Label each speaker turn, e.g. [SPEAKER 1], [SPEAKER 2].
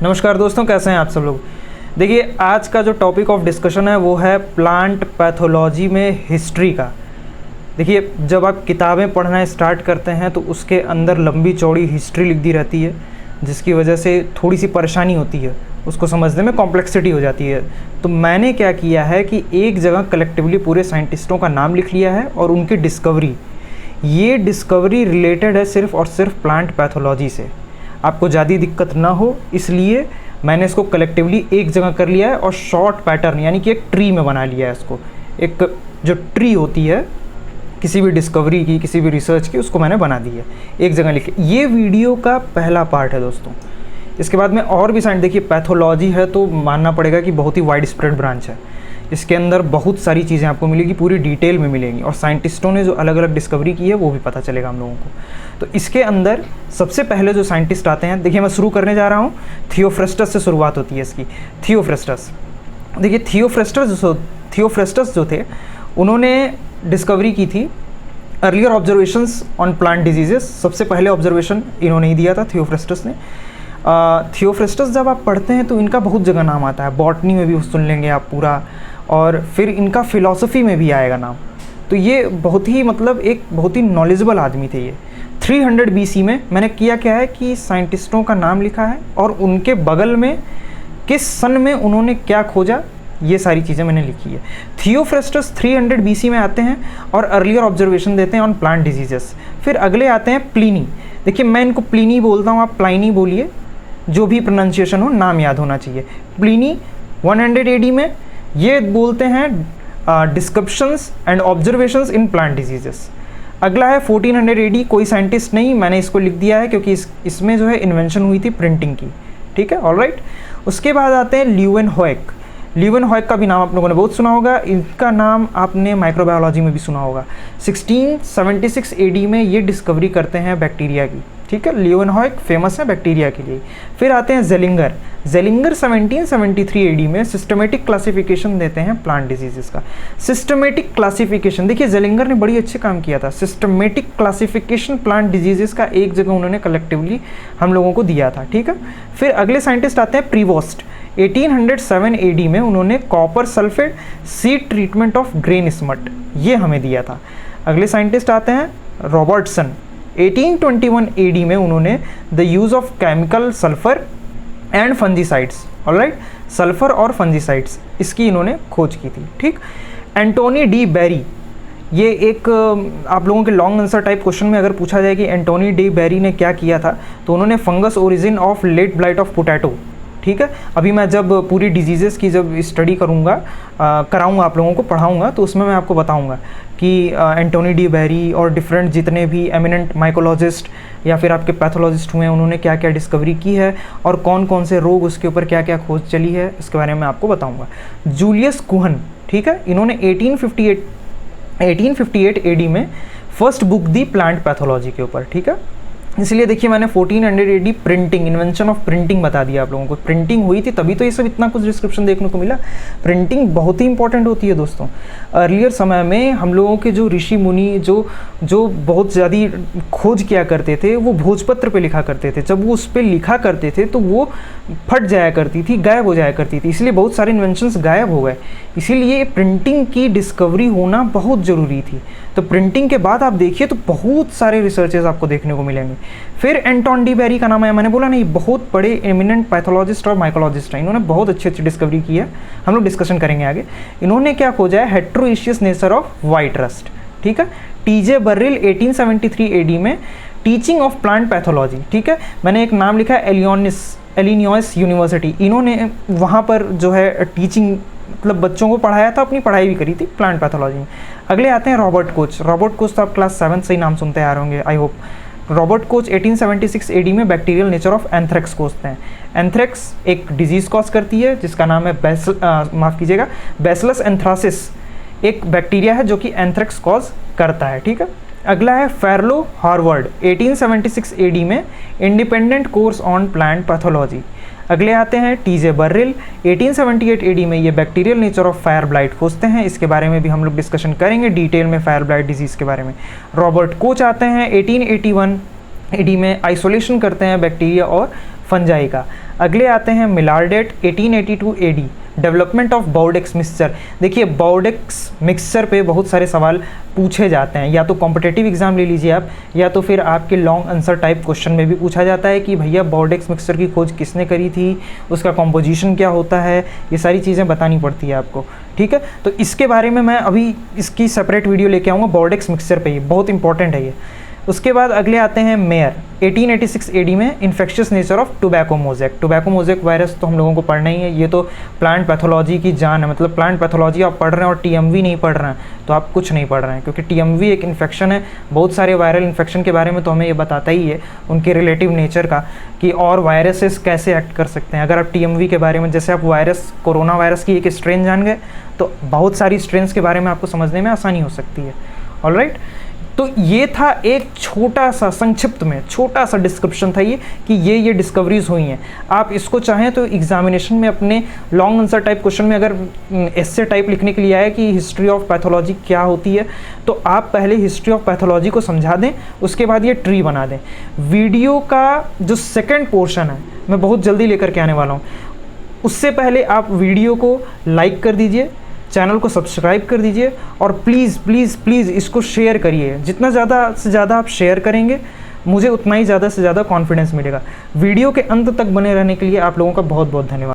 [SPEAKER 1] नमस्कार दोस्तों, कैसे हैं आप सब लोग। देखिए, आज का जो टॉपिक ऑफ डिस्कशन है वो है प्लांट पैथोलॉजी में हिस्ट्री का। देखिए, जब आप किताबें पढ़ना स्टार्ट करते हैं तो उसके अंदर लंबी चौड़ी हिस्ट्री लिख दी रहती है, जिसकी वजह से थोड़ी सी परेशानी होती है, उसको समझने में कॉम्प्लेक्सिटी हो जाती है। तो मैंने क्या किया है कि एक जगह कलेक्टिवली पूरे साइंटिस्टों का नाम लिख लिया है और उनकी डिस्कवरी, ये डिस्कवरी रिलेटेड है सिर्फ़ और सिर्फ प्लांट पैथोलॉजी से। आपको ज़्यादा दिक्कत ना हो इसलिए मैंने इसको कलेक्टिवली एक जगह कर लिया है और शॉर्ट पैटर्न यानी कि एक ट्री में बना लिया है इसको। एक जो ट्री होती है किसी भी डिस्कवरी की, किसी भी रिसर्च की, उसको मैंने बना दी है, एक जगह लिख। ये वीडियो का पहला पार्ट है दोस्तों। इसके बाद में और भी साइंस, देखिए पैथोलॉजी है तो मानना पड़ेगा कि बहुत ही वाइड स्प्रेड ब्रांच है। इसके अंदर बहुत सारी चीज़ें आपको मिलेगी, पूरी डिटेल में मिलेंगी, और साइंटिस्टों ने जो अलग अलग डिस्कवरी की है वो भी पता चलेगा हम लोगों को। तो इसके अंदर सबसे पहले जो साइंटिस्ट आते हैं, देखिए मैं शुरू करने जा रहा हूँ, थियोफ्रेस्टस से शुरुआत होती है इसकी। थियोफ्रेस्टस, देखिए थियोफ्रेस्टस जो थे उन्होंने डिस्कवरी की थी earlier observations on plant diseases. सबसे पहले ऑब्जर्वेशन इन्होंने ही दिया था, थियोफ्रेस्टस ने। थियोफ्रेस्टस जब आप पढ़ते हैं तो इनका बहुत जगह नाम आता है, बॉटनी में भी सुन लेंगे आप पूरा, और फिर इनका फिलॉसफी में भी आएगा नाम। तो ये बहुत ही एक बहुत ही नॉलेजेबल आदमी थे ये। 300 BC में मैंने किया क्या है कि साइंटिस्टों का नाम लिखा है और उनके बगल में किस सन में उन्होंने क्या खोजा, ये सारी चीज़ें मैंने लिखी है। थियोफ्रेस्टस 300 BC में आते हैं और अर्लियर ऑब्जर्वेशन देते हैं ऑन प्लांट डिजीजेस। फिर अगले आते हैं प्लिनी। देखिए मैं इनको प्लिनी बोलता हूँ, आप प्लाइनी बोलिए, जो भी प्रोनाउंसिएशन हो, नाम याद होना चाहिए। प्लिनी 100 AD में ये बोलते हैं descriptions and observations in plant diseases. अगला है 1400 AD, कोई साइंटिस्ट नहीं, मैंने इसको लिख दिया है क्योंकि इसमें जो है इन्वेंशन हुई थी प्रिंटिंग की, ठीक है, ऑलराइट। उसके बाद आते हैं ल्यूवेनहोएक। ल्यूवेनहोएक का भी नाम आप लोगों ने बहुत सुना होगा, इनका नाम आपने माइक्रोबायोलॉजी में भी सुना होगा। 1676 AD में ये डिस्कवरी करते हैं बैक्टीरिया की, ठीक है। ल्यूवेनहोएक फेमस है बैक्टीरिया के लिए। फिर आते हैं जेलिंगर। जेलिंगर 1773 AD में सिस्टमेटिक क्लासिफिकेशन देते हैं प्लांट डिजीजेस का। सिस्टमेटिक क्लासिफिकेशन, देखिए जेलिंगर ने बड़ी अच्छे काम किया था। सिस्टमेटिक क्लासिफिकेशन प्लांट डिजीजेस का एक जगह उन्होंने कलेक्टिवली हम लोगों को दिया था, ठीक है। फिर अगले साइंटिस्ट आते हैं प्रीवोस्ट। 1807 AD में उन्होंने copper sulphate seed treatment of grain smut, ये हमें दिया था। अगले साइंटिस्ट आते हैं रॉबर्टसन। 1821 AD में उन्होंने the use of chemical sulphur and fungicides, alright, sulphur और फंजीसाइड्स, इसकी इन्होंने खोज की थी, ठीक। एंटोनी डी बेरी, ये एक आप लोगों के लॉन्ग आंसर टाइप क्वेश्चन में अगर पूछा जाए कि एंटोनी डी बेरी ने क्या किया था, तो उन्होंने fungus origin of late blight of potato, ठीक है। अभी मैं जब पूरी डिजीज़ेस की जब स्टडी करूँगा, कराऊँगा, आप लोगों को पढ़ाऊँगा, तो उसमें मैं आपको बताऊँगा कि एंटोनी डी बेरी और डिफरेंट जितने भी एमिनेंट माइकोलॉजिस्ट या फिर आपके पैथोलॉजिस्ट हुए हैं उन्होंने क्या क्या डिस्कवरी की है और कौन कौन से रोग, उसके ऊपर क्या क्या खोज चली है, इसके बारे में आपको बताऊँगा। जूलियस कुहन, ठीक है, इन्होंने 1858 AD में first book the plant pathology के ऊपर, ठीक है। इसलिए देखिए मैंने 1400 AD printing, invention of printing बता दिया आप लोगों को। प्रिंटिंग हुई थी तभी तो ये सब इतना कुछ डिस्क्रिप्शन देखने को मिला। प्रिंटिंग बहुत ही इंपॉर्टेंट होती है दोस्तों। अर्लियर समय में हम लोगों के जो ऋषि मुनि जो बहुत ज़्यादा खोज किया करते थे, वो भोजपत्र पे लिखा करते थे। जब वो उस पर लिखा करते थे तो वो फट जाया करती थी, गायब हो जाया करती थी, इसलिए बहुत सारे इन्वेंशंस गायब हो गए। इसीलिए प्रिंटिंग की डिस्कवरी होना बहुत ज़रूरी थी। तो प्रिंटिंग के बाद आप देखिए तो बहुत सारे रिसर्चेस आपको देखने को मिलेंगे। फिर एंटोन डी बेरी का नाम है, मैंने बोला नहीं, बहुत बड़े एमिनेंट पैथोलॉजिस्ट और माइकोलॉजिस्ट हैं, इन्होंने बहुत अच्छी डिस्कवरी की है, हम लोग डिस्कशन करेंगे आगे। इन्होंने क्या खोजा है, हेट्रोइशियस नेचर ऑफ वाइट रस्ट, ठीक है। टीजे बर्रिल 1873 AD में टीचिंग ऑफ प्लांट पैथोलॉजी, ठीक है, मैंने एक नाम लिखा है इलिनॉइस यूनिवर्सिटी, इन्होंने वहाँ पर जो है टीचिंग बच्चों को पढ़ाया था, अपनी पढ़ाई भी करी थी प्लांट पैथोलॉजी में। अगले आते हैं रॉबर्ट कोच। रॉबर्ट कोच तो आप क्लास 7 से ही नाम सुनते आ रहे होंगे, I hope. Robert Koch 1876 AD में बैक्टीरियल नेचर ऑफ एंथ्रेक्स खोजते हैं। एंथ्रेक्स एक डिजीज़ कॉज करती है जिसका नाम है बैसिलस एंथ्रासिस, एक बैक्टीरिया है जो कि एंथ्रेक्स कॉज करता है, ठीक है। अगला है फेरलो हार्वर्ड 1876 AD में independent course on plant pathology. अगले आते हैं टीजे बर्रिल 1878 AD में ये bacterial nature of fire blight खोजते हैं, इसके बारे में भी हम लोग डिस्कशन करेंगे डिटेल में फायर ब्लाइट डिजीज़ के बारे में। रॉबर्ट कोच आते हैं 1881 AD में आइसोलेशन करते हैं बैक्टीरिया और फंजाई का। अगले आते हैं मिलार्डेट 1882 एडी, डेवलपमेंट ऑफ बाउडेक्स मिक्सचर। देखिए बाउडेक्स मिक्सचर पे बहुत सारे सवाल पूछे जाते हैं, या तो कॉम्पिटिटिव एग्जाम ले लीजिए आप, या तो फिर आपके लॉन्ग आंसर टाइप क्वेश्चन में भी पूछा जाता है कि भैया बाउडेक्स मिक्सचर की खोज किसने करी थी, उसका कॉम्पोजिशन क्या होता है, ये सारी चीज़ें बतानी पड़ती है आपको। ठीक है, तो इसके बारे में मैं अभी इसकी सेपरेट वीडियो लेके आऊँगा, बाउडेक्स मिक्सचर पे ही बहुत इंपॉर्टेंट है ये। उसके बाद अगले आते हैं मेयर 1886 एडी में, infectious nature of tobacco mosaic. Tobacco mosaic virus तो हम लोगों को पढ़ना ही है, ये तो प्लांट पैथोलॉजी की जान है। मतलब प्लांट पैथोलॉजी आप पढ़ रहे हैं और टीएमवी नहीं पढ़ रहे हैं तो आप कुछ नहीं पढ़ रहे हैं, क्योंकि टीएमवी एक इन्फेक्शन है। बहुत सारे वायरल इन्फेक्शन के बारे में तो हमें ये बताता ही है, उनके रिलेटिव नेचर का, कि और वायरसेस कैसे एक्ट कर सकते हैं। अगर आप टीएमवी के बारे में, जैसे आप वायरस, कोरोना वायरस की एक स्ट्रेन जान गए तो बहुत सारी स्ट्रेन्स के बारे में आपको समझने में आसानी हो सकती है। ऑलराइट, तो ये था एक छोटा सा, संक्षिप्त में छोटा सा डिस्क्रिप्शन था ये, कि ये डिस्कवरीज हुई हैं। आप इसको चाहें तो एग्जामिनेशन में अपने लॉन्ग आंसर टाइप क्वेश्चन में अगर एस्से टाइप लिखने के लिए आया कि हिस्ट्री ऑफ पैथोलॉजी क्या होती है, तो आप पहले हिस्ट्री ऑफ पैथोलॉजी को समझा दें, उसके बाद ये ट्री बना दें। वीडियो का जो सेकेंड पोर्शन है मैं बहुत जल्दी लेकर के आने वाला हूँ, उससे पहले आप वीडियो को लाइक कर दीजिए, चैनल को सब्सक्राइब कर दीजिए, और प्लीज़ प्लीज़ प्लीज़ इसको शेयर करिए। जितना ज़्यादा से ज़्यादा आप शेयर करेंगे मुझे उतना ही ज़्यादा से ज़्यादा कॉन्फिडेंस मिलेगा। वीडियो के अंत तक बने रहने के लिए आप लोगों का बहुत बहुत धन्यवाद।